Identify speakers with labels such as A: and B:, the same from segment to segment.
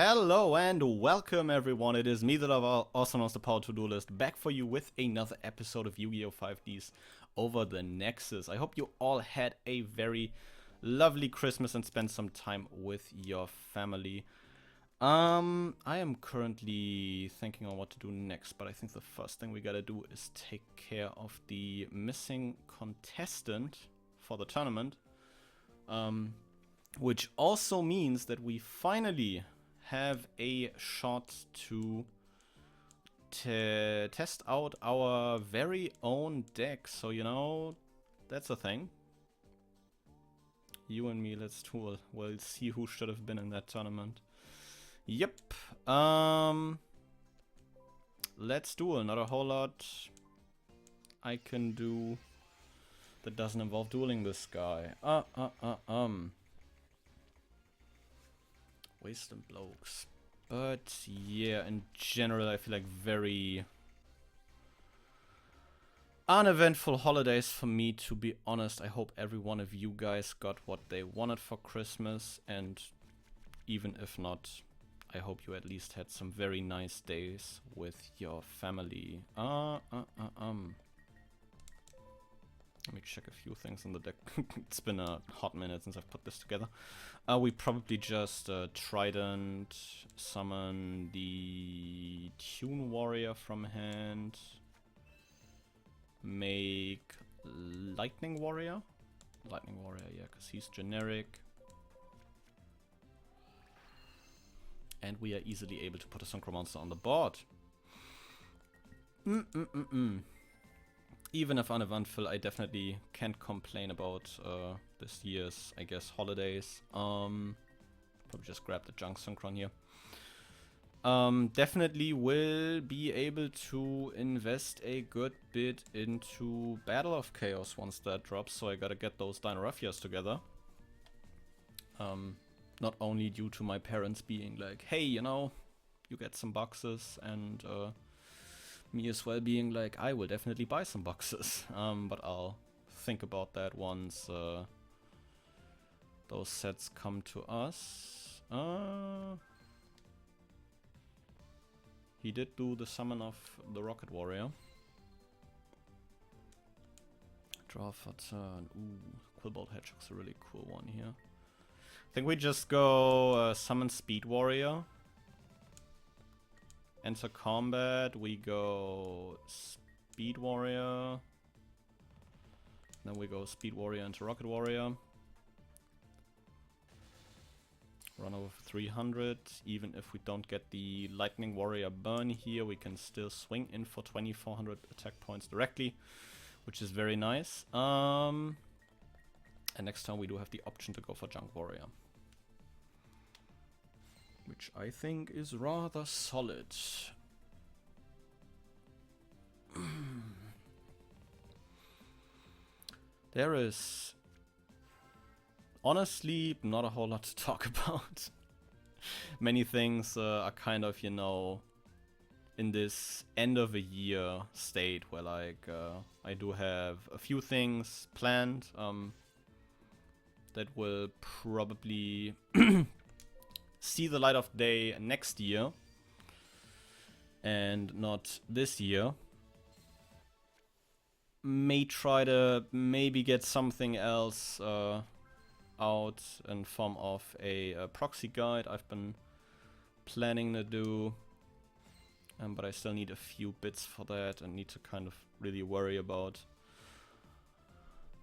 A: Hello and welcome everyone, it is me that also knows the Power To-Do List, back for you with another episode of Yu-Gi-Oh! 5D's over the Nexus. I hope you all had a very lovely Christmas and spent some time with your family. I am currently thinking on what to do next, but I think the first thing we gotta do is take care of the missing contestant for the tournament. Which also means that we finally have a shot to test out our very own deck. So, you know, that's a thing. You and me, let's duel. We'll see who should have been in that tournament. Yep. Let's duel. Not a whole lot I can do that doesn't involve dueling this guy. Wasteland Blokes. But yeah, in general I feel like very uneventful holidays for me, to be honest. I hope every one of you guys got what they wanted for Christmas, and even if not, I hope you at least had some very nice days with your family. Let me check a few things in the deck. It's been a hot minute since I've put this together. We probably just Trident, summon the Tune Warrior from hand, make Lightning Warrior. Lightning Warrior, yeah, because he's generic. And we are easily able to put a Synchro Monster on the board. Even if uneventful, I definitely can't complain about this year's, I guess, holidays. Probably just grab the junk synchron here. Definitely will be able to invest a good bit into Battle of Chaos once that drops, so I gotta get those Dinaraffias together. Not only due to my parents being like, hey, you know, you get some boxes, and me as well being like, I will definitely buy some boxes. But I'll think about that once those sets come to us. He did do the summon of the Rocket Warrior. Draw for turn. Ooh, Quillbolt Hedgehog's a really cool one here. I think we just go summon Speed Warrior. Enter combat, we go Speed Warrior. Then we go Speed Warrior into Rocket Warrior. Run over for 300. Even if we don't get the Lightning Warrior burn here, we can still swing in for 2400 attack points directly, which is very nice. And next time we do have the option to go for Junk Warrior, which I think is rather solid. There is honestly not a whole lot to talk about. Many things are kind of, you know, in this end of a year state where like I do have a few things planned that will probably see the light of day next year and not this year. May try to maybe get something else out in form of a proxy guide I've been planning to do, but I still need a few bits for that and need to kind of really worry about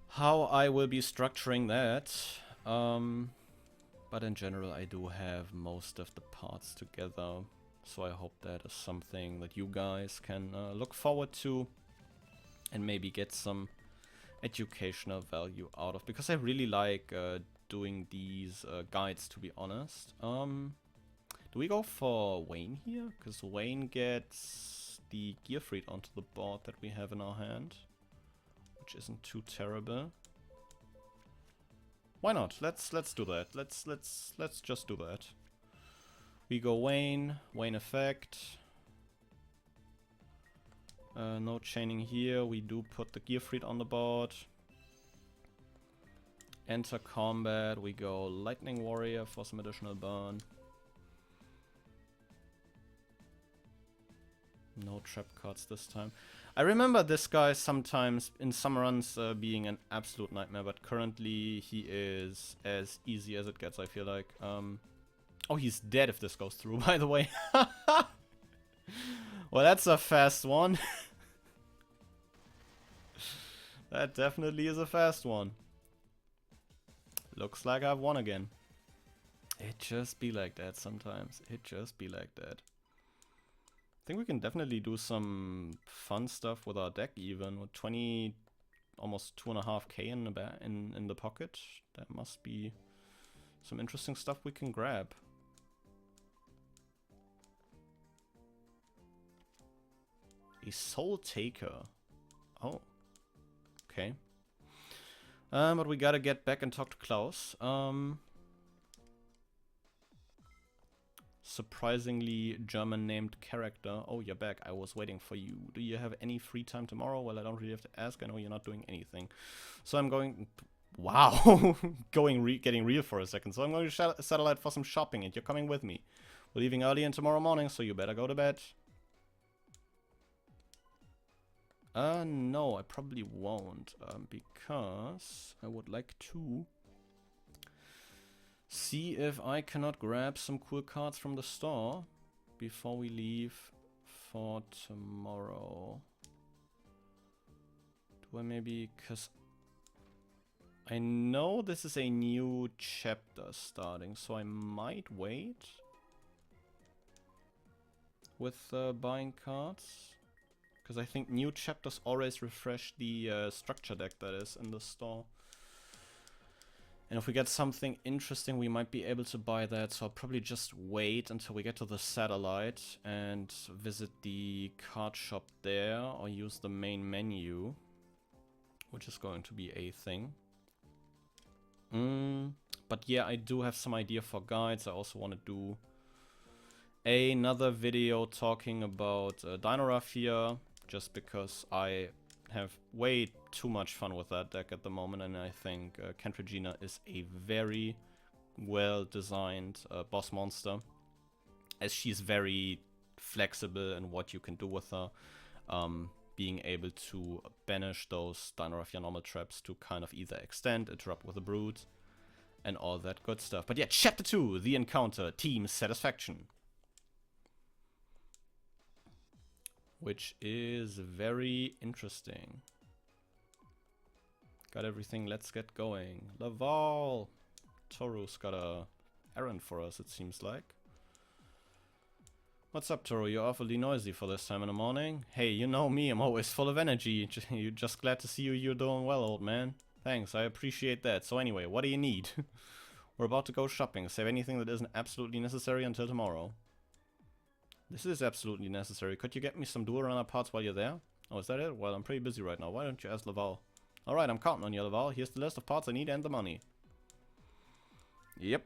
A: how I will be structuring that. But in general, I do have most of the parts together, so I hope that is something that you guys can look forward to and maybe get some educational value out of, because I really like doing these guides, to be honest. Do we go for Wayne here? Because Wayne gets the Gearfried onto the board that we have in our hand, which isn't too terrible. Why not? Let's do that. Let's just do that. We go Wayne effect. No chaining here. We do put the Gearfried on the board. Enter combat. We go Lightning Warrior for some additional burn. No trap cards this time. I remember this guy sometimes in some runs being an absolute nightmare, but currently he is as easy as it gets, I feel like. Oh, he's dead if this goes through, by the way. Well, that's a fast one. That definitely is a fast one. Looks like I've won again. It just be like that sometimes. It just be like that. I think we can definitely do some fun stuff with our deck even. With 20, almost 2.5k in the pocket. That must be some interesting stuff we can grab. A Soul Taker. Oh. Okay. But we gotta get back and talk to Klaus. Surprisingly German named character. Oh, you're back. I was waiting for you. Do you have any free time tomorrow? Well, I don't really have to ask. I know you're not doing anything. So I'm going... Wow. Getting real for a second. So I'm going to satellite for some shopping and you're coming with me. We're leaving early in tomorrow morning, so you better go to bed. No, I probably won't. Because I would like to see if I cannot grab some cool cards from the store before we leave for tomorrow. Do I maybe... Because I know this is a new chapter starting, so I might wait with buying cards. Because I think new chapters always refresh the structure deck that is in the store. And if we get something interesting, we might be able to buy that. So I'll probably just wait until we get to the satellite and visit the card shop there, or use the main menu, which is going to be a thing. But yeah, I do have some idea for guides. I also want to do another video talking about Dino Raffia, just because I have way too much fun with that deck at the moment, and I think Kentrigina is a very well designed boss monster, as she's very flexible in what you can do with her, being able to banish those Dino Raffia normal traps to kind of either extend, interrupt with a Brood, and all that good stuff. But yeah, Chapter 2, The Encounter, Team Satisfaction. Which is very interesting. Got everything, let's get going. Laval! Toru's got a errand for us, it seems like. What's up, Toru? You're awfully noisy for this time in the morning. Hey, you know me, I'm always full of energy. You're just glad to see you're doing well, old man. Thanks, I appreciate that. So anyway, what do you need? We're about to go shopping. Save anything that isn't absolutely necessary until tomorrow. This is absolutely necessary. Could you get me some dual runner parts while you're there? Oh, is that it? Well, I'm pretty busy right now. Why don't you ask Laval? Alright, I'm counting on you, Laval. Here's the list of parts I need and the money. Yep.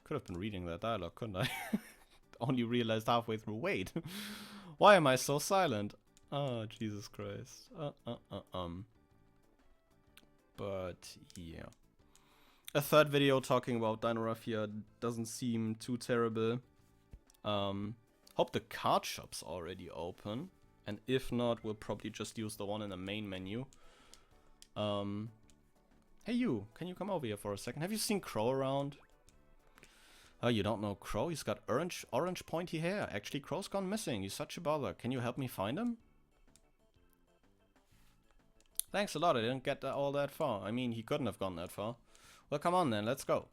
A: Could have been reading that dialogue, couldn't I? Only realized halfway through. Wait, why am I so silent? Oh, Jesus Christ. But yeah. A third video talking about Dino Raffia doesn't seem too terrible. Hope the card shop's already open. And if not, we'll probably just use the one in the main menu. Hey you, can you come over here for a second? Have you seen Crow around? Oh, you don't know Crow? He's got orange pointy hair. Actually, Crow's gone missing. He's such a bother. Can you help me find him? Thanks a lot. I didn't get all that far. I mean, he couldn't have gone that far. Well, come on then. Let's go.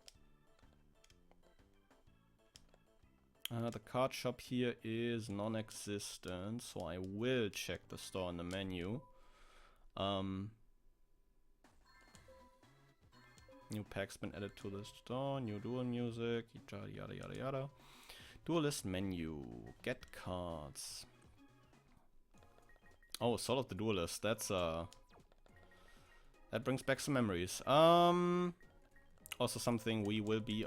A: The card shop here is non-existent, so I will check the store in the menu. New pack's been added to the store, new dual music, yada yada yada yada. Duelist menu, get cards. Oh, Soul of the Duelist, that's That brings back some memories. Also something we will be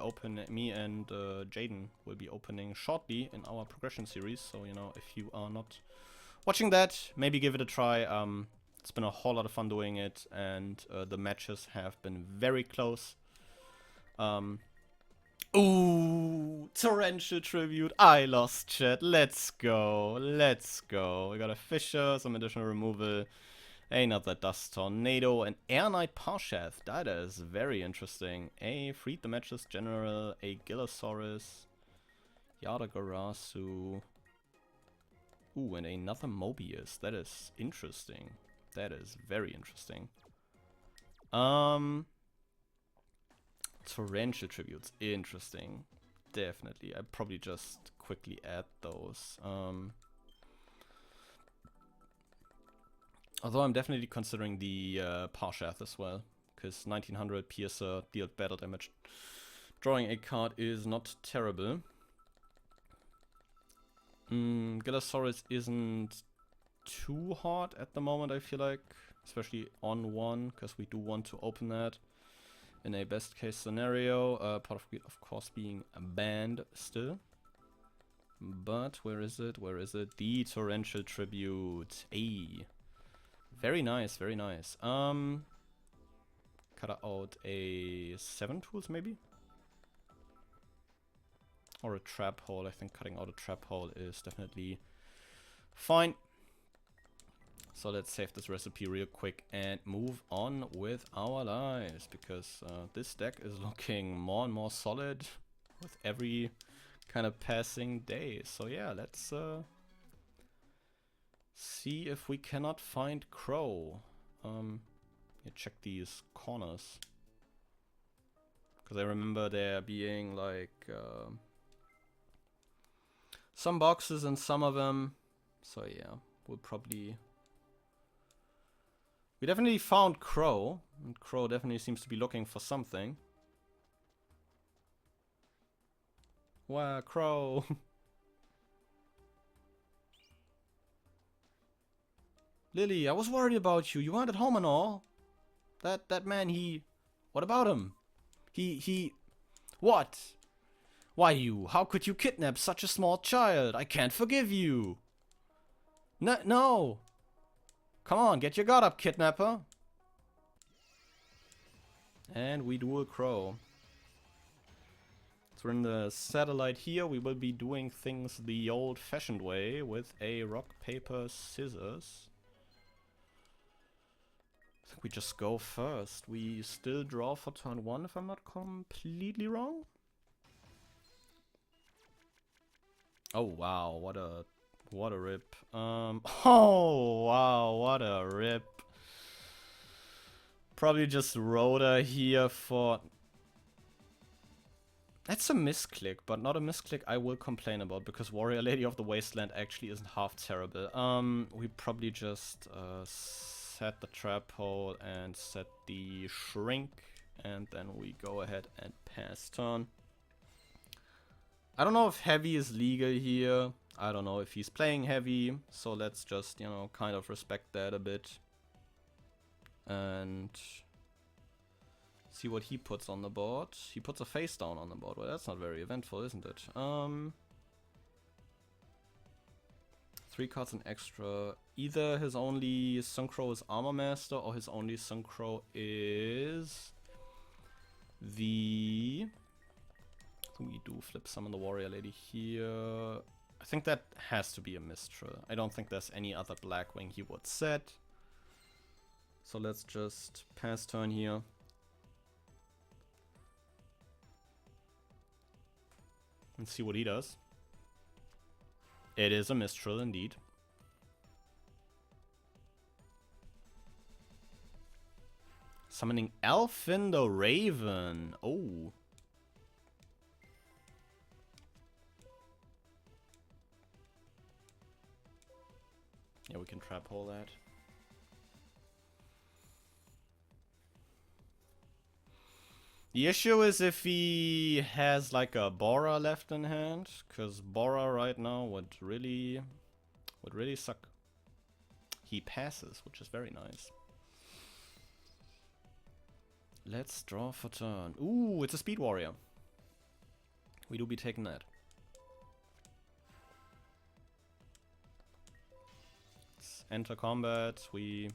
A: me and Jaden will be opening shortly in our progression series. So, you know, if you are not watching that, maybe give it a try. It's been a whole lot of fun doing it, and the matches have been very close. Ooh, torrential tribute. I lost chat. Let's go. Let's go. We got a Fisher, some additional removal. Another Dust Tornado, an Air Knight Parshath. That is very interesting. A Freed the Matches General, a Gillosaurus, Yadagarasu. Ooh, and another Mobius. That is interesting. That is very interesting. Torrential Tributes. Interesting. Definitely. I'd probably just quickly add those. Although I'm definitely considering the Parshath as well, because 1900 Piercer dealt battle damage. Drawing a card is not terrible. Gillosaurus isn't too hard at the moment, I feel like. Especially on one, because we do want to open that in a best case scenario. Part of course being banned still. But where is it? Where is it? The Torrential Tribute. A. Very nice, very nice. Cut out a 7 tools maybe? Or a trap hole. I think cutting out a trap hole is definitely fine. So let's save this recipe real quick and move on with our lives, because this deck is looking more and more solid with every kind of passing day. So yeah, let's see if we cannot find Crow. Yeah, check these corners, because I remember there being like some boxes in some of them. So yeah, we'll probably... We definitely found Crow, and Crow definitely seems to be looking for something. Wow, Crow! Lily, I was worried about you. You weren't at home and all. That man, he... What about him? He... What? Why you? How could you kidnap such a small child? I can't forgive you. No. Come on, get your guard up, kidnapper. And we duel Crow. So we're in the satellite here. We will be doing things the old-fashioned way with a rock, paper, scissors. I think we just go first. We still draw for turn 1 if I'm not completely wrong. Oh wow, what a rip. Oh wow, what a rip. Probably just Rhoda here for... That's a misclick, but not a misclick I will complain about, because Warrior Lady of the Wasteland actually isn't half terrible. We probably just set the trap hole and set the shrink, and then we go ahead and pass turn. I don't know if heavy is legal here. I don't know if he's playing heavy, so let's just, you know, kind of respect that a bit. And see what he puts on the board. He puts a face down on the board. Well, that's not very eventful, isn't it? 3 cards an extra. Either his only Synchro is Armor Master, or his only Synchro is the... We do flip summon the Warrior Lady here. I think that has to be a Mistral. I don't think there's any other Blackwing he would set. So let's just pass turn here. And see what he does. It is a Mistral indeed. Summoning Elfin the Raven. Oh. Yeah, we can trap hole that. The issue is if he has like a Bora left in hand, because Bora right now would really suck. He passes, which is very nice. let's draw for turn. Ooh, it's a speed warrior. We do be taking that. Let's enter combat. We're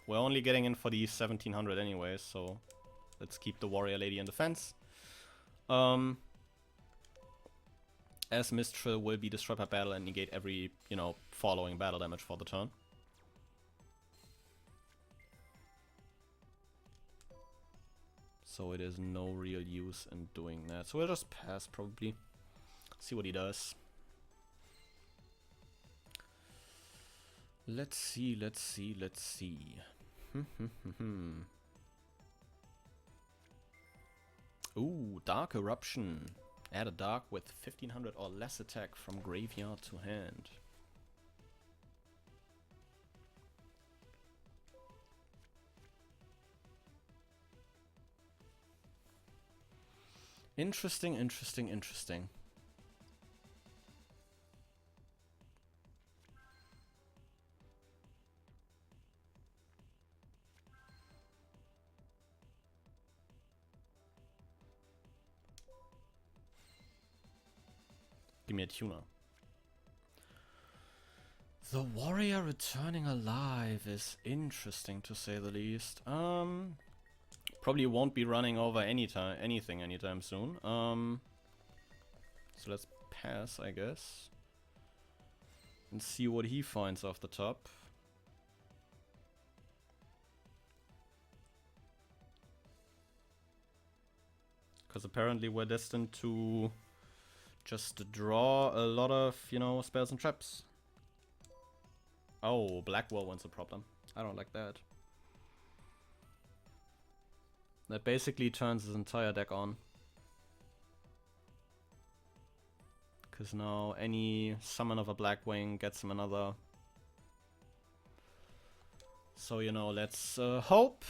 A: only getting in for the 1700 anyways, so let's keep the warrior lady in defense. As Mistral will be destroyed by battle and negate every, you know, following battle damage for the turn. So it is no real use in doing that. So we'll just pass probably. See what he does. Let's see, let's see, let's see. Ooh, Dark Eruption. Add a dark with 1500 or less attack from graveyard to hand. Interesting, interesting, interesting. Give me a tuner. The warrior returning alive is interesting to say the least. Probably won't be running over anything anytime soon. So let's pass, I guess. And see what he finds off the top. Because apparently we're destined to just draw a lot of, you know, spells and traps. Oh, Black Whirlwind's a problem. I don't like that. That basically turns his entire deck on. Because now any summon of a Blackwing gets him another. So, you know, let's hope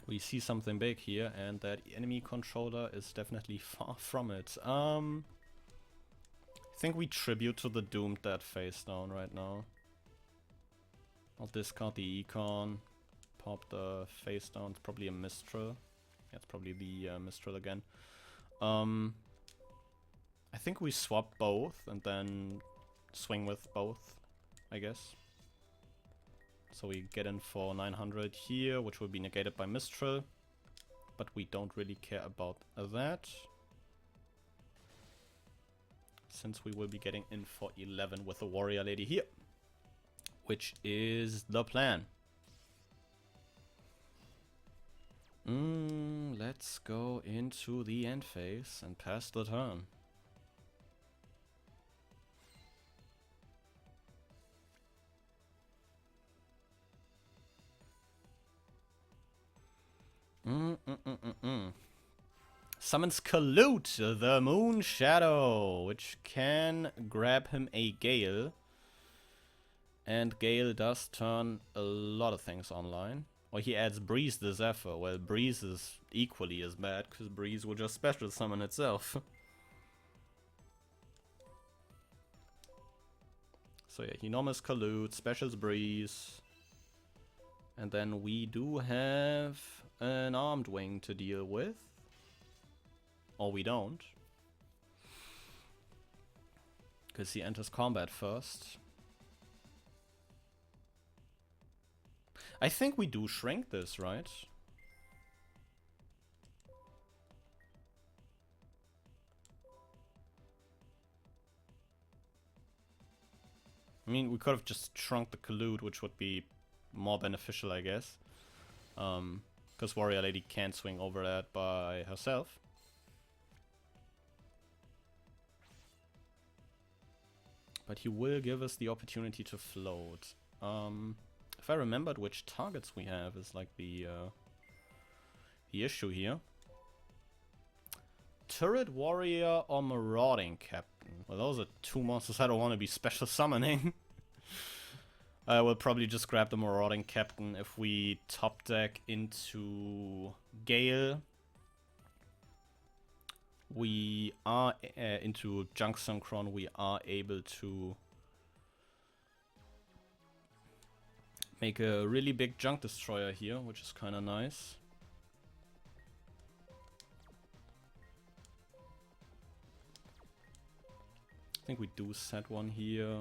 A: we see something big here, and that enemy controller is definitely far from it. I think we tribute to the Doomed Dead face down right now. I'll discard the Econ. Pop the face down. It's probably a Mistral. Yeah, it's probably the Mistral again. I think we swap both and then swing with both, I guess. So we get in for 900 here, which will be negated by Mistral. But we don't really care about that, since we will be getting in for 11 with the Warrior Lady here. Which is the plan. Let's go into the end phase and pass the turn. Summons Colute, the Moon Shadow, which can grab him a Gale. And Gale does turn a lot of things online. Or he adds Breeze the Zephyr. Well, Breeze is equally as bad, because Breeze will just special summon itself. So yeah, he normals Colute, specials Breeze. And then we do have an Armed Wing to deal with. Or we don't. Because he enters combat first. I think we do shrink this, right? I mean, we could have just shrunk the Colute, which would be more beneficial, I guess. Because Warrior Lady can't swing over that by herself. But he will give us the opportunity to float. If I remembered which targets we have is like the issue here. Turret Warrior or Marauding Captain. Well, those are two monsters I don't want to be special summoning. I will probably just grab the Marauding Captain if we top deck into Gale. We are into Junk Synchron. We are able to make a really big Junk Destroyer here, which is kind of nice. I think we do set one here.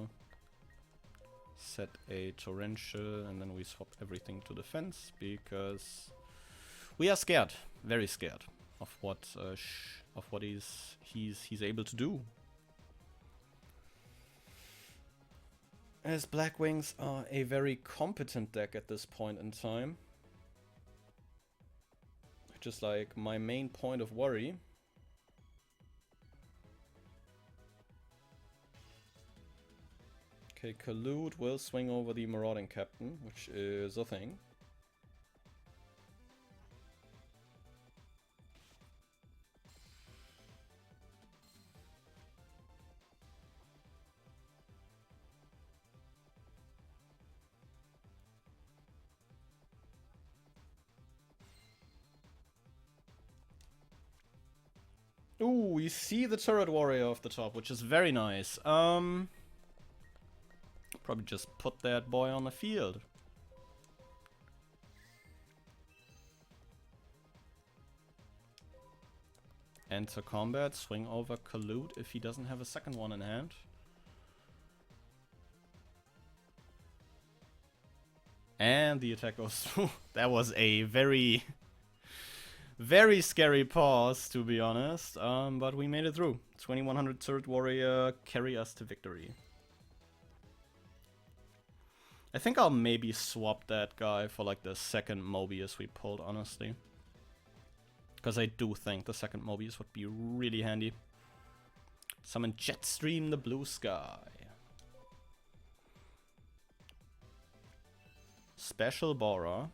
A: Set a torrential, and then we swap everything to defense because we are scared, very scared of what he's able to do. As Blackwings are a very competent deck at this point in time. Just like my main point of worry. Okay, Collude will swing over the Marauding Captain, which is a thing. Ooh, we see the turret warrior off the top, which is very nice. Probably just put that boy on the field. Enter combat, swing over Collude if he doesn't have a second one in hand. And the attack goes through. That was a very... very scary pause, to be honest, but we made it through. 2100 Turret Warrior, carry us to victory. I think I'll maybe swap that guy for like the second Mobius we pulled, honestly. Because I do think the second Mobius would be really handy. Summon Jetstream the Blue Sky. Special Bora.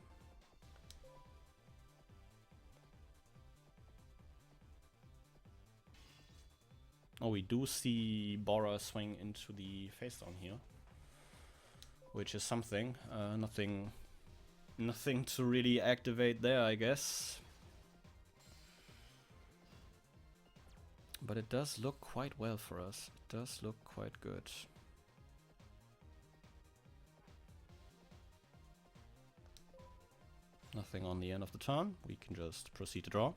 A: Oh, we do see Bora swing into the face down here, which is something. Nothing to really activate there, I guess. But it does look quite well for us. It does look quite good. Nothing on the end of the turn. We can just proceed to draw.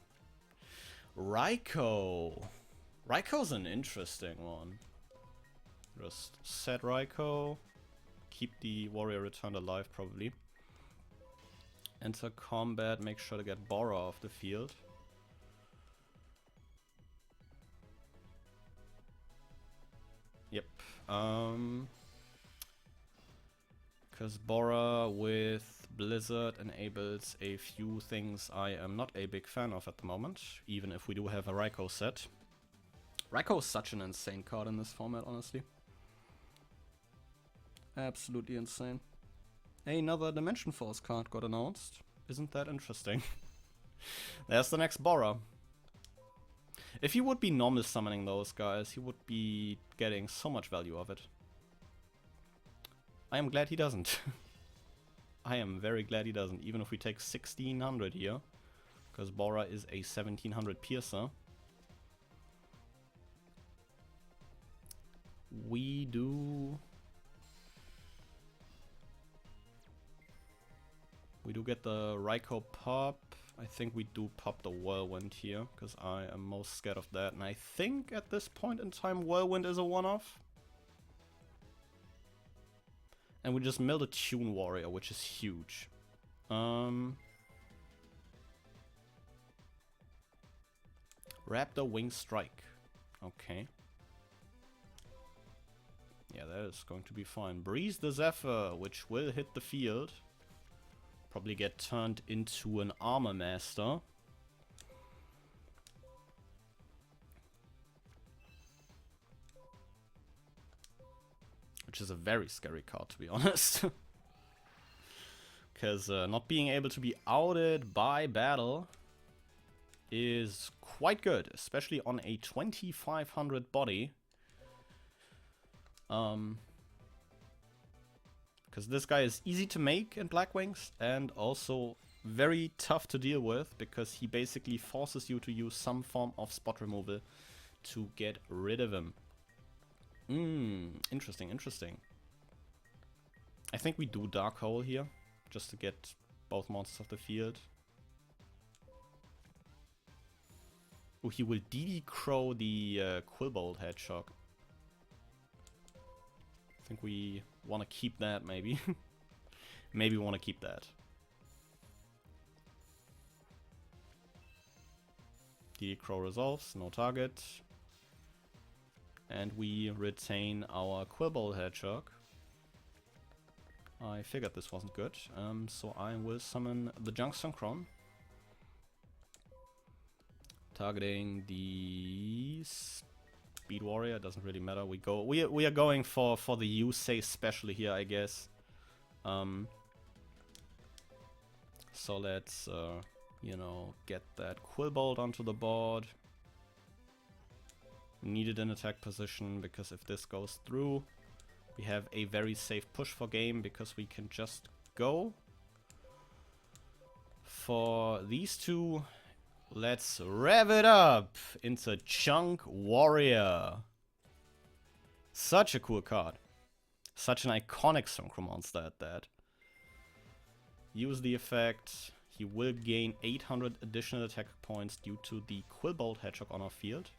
A: Raikou. Raikou's an interesting one. Just set Raikou, keep the warrior returned alive probably. Enter combat, make sure to get Bora off the field. Yep. Because Bora with Blizzard enables a few things I am not a big fan of at the moment, even if we do have a Raikou set. Raikou is such an insane card in this format, honestly. Absolutely insane. Another Dimension Force card got announced. Isn't that interesting? There's the next Bora. If he would be normal summoning those guys, he would be getting so much value of it. I am glad he doesn't. I am very glad he doesn't, even if we take 1600 here. Because Bora is a 1700 piercer. We do get the Raikou pop. I think we do pop the Whirlwind here, because I am most scared of that. And I think at this point in time Whirlwind is a one-off. And we just milled a Tune Warrior, which is huge. Raptor Wing Strike. Okay. Yeah, that is going to be fine. Breeze the Zephyr, which will hit the field. Probably get turned into an Armor Master. Which is a very scary card, to be honest. Because not being able to be outed by battle is quite good, especially on a 2500 body. Because this guy is easy to make in Blackwings and also very tough to deal with, because he basically forces you to use some form of spot removal to get rid of him. Interesting, interesting. I think we do Dark Hole here, just to get both monsters off the field. Oh, he will DD Crow the Quillbolt Hedgehog. I think we want to keep that, maybe. Maybe we want to keep that. DD Crow resolves, no target. And we retain our Quillbolt Hedgehog. I figured this wasn't good, so I will summon the Junk Synchron. Targeting the Speed Warrior, doesn't really matter. We are going for the Yusei especially here, I guess. So let's you know, get that Quillbolt onto the board. Needed an attack position because if this goes through, we have a very safe push for game because we can just go for these two. Let's rev it up into Chunk Warrior. Such a cool card. Such an iconic Synchro monster at that. Use the effect. He will gain 800 additional attack points due to the Quillbolt Hedgehog on our field.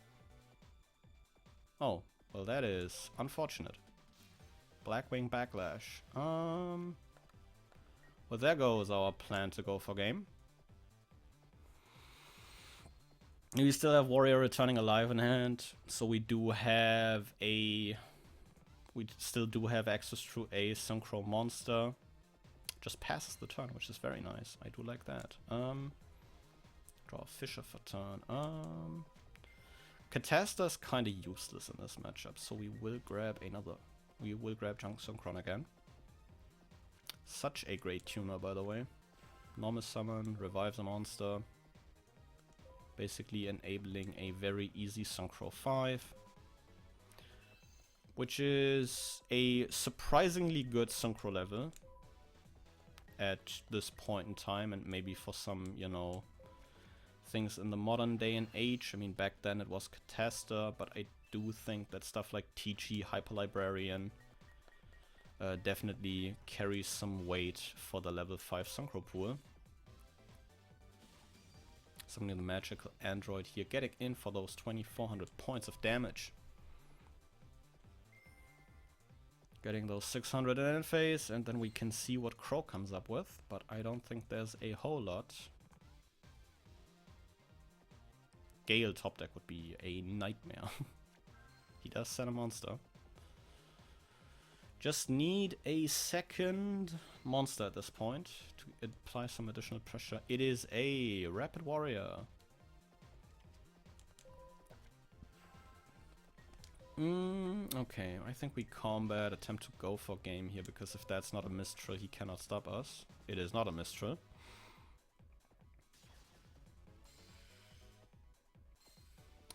A: Oh, well that is unfortunate. Blackwing Backlash. Well, there goes our plan to go for game. We still have Warrior returning alive in hand, so we still do have access to a Synchro monster. Just passes the turn, which is very nice. I do like that. Draw a Fisher for turn. Catasta is kind of useless in this matchup, so we will grab Junk Synchron again. Such a great tuner, by the way. Normal summon, revives a monster. Basically enabling a very easy Synchro 5. Which is a surprisingly good Synchro level at this point in time, and maybe for some, you know, things in the modern day and age. I mean, back then it was Catasta, but I do think that stuff like TG, Hyper Librarian definitely carries some weight for the level 5 Synchro pool. Summoning the magical android here, getting in for those 2400 points of damage. Getting those 600 in end phase, and then we can see what Crow comes up with, but I don't think there's a whole lot. Gale top deck would be a nightmare. He does send a monster. Just need a second monster at this point to apply some additional pressure. It is a Rapid Warrior. Okay, I think we combat, attempt to go for game here, because if that's not a Mistral, he cannot stop us. It is not a Mistral.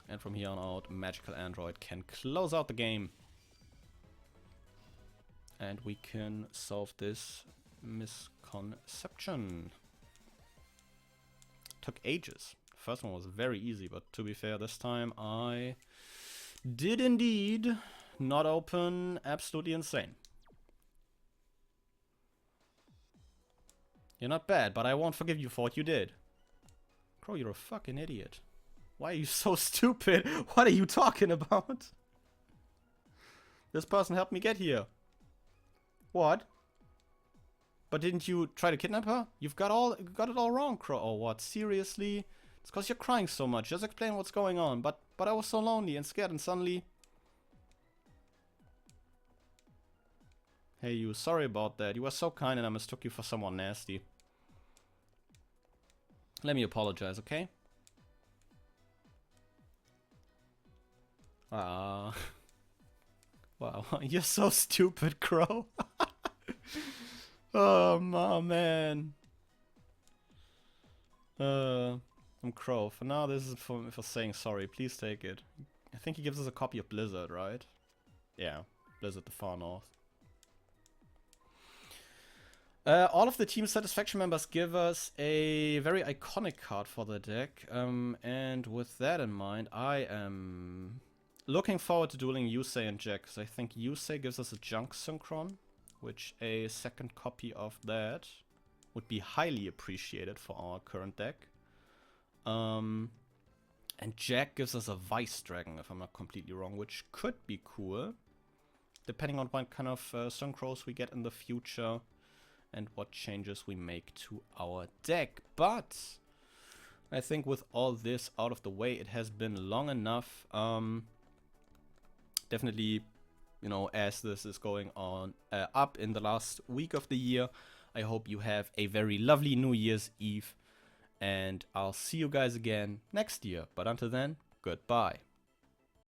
A: And from here on out, Magical Android can close out the game. And we can solve this misconception. Took ages. First one was very easy, but to be fair, this time I did indeed not open Absolutely Insane. You're not bad, but I won't forgive you for what you did. Crow, you're a fucking idiot. Why are you so stupid? What are you talking about? This person helped me get here. What? But didn't you try to kidnap her? You've got it all wrong, Crow. Oh, what? Seriously? It's because you're crying so much. Just explain what's going on. But I was so lonely and scared, and suddenly... Hey, you. Sorry about that. You were so kind and I mistook you for someone nasty. Let me apologize, okay? Wow, you're so stupid, Crow. Oh, man. I'm Crow. For now, this is for saying sorry. Please take it. I think he gives us a copy of Blizzard, right? Yeah, Blizzard the Far North. All of the Team Satisfaction members give us a very iconic card for the deck. And with that in mind, I am looking forward to dueling Yusei and Jack, because I think Yusei gives us a Junk Synchron, which a second copy of that would be highly appreciated for our current deck. And Jack gives us a Vice Dragon, if I'm not completely wrong, which could be cool. depending on what kind of synchros we get in the future and what changes we make to our deck. But I think with all this out of the way, it has been long enough. Definitely, you know, as this is going on up in the last week of the year, I hope you have a very lovely New Year's Eve, and I'll see you guys again next year. But until then, goodbye.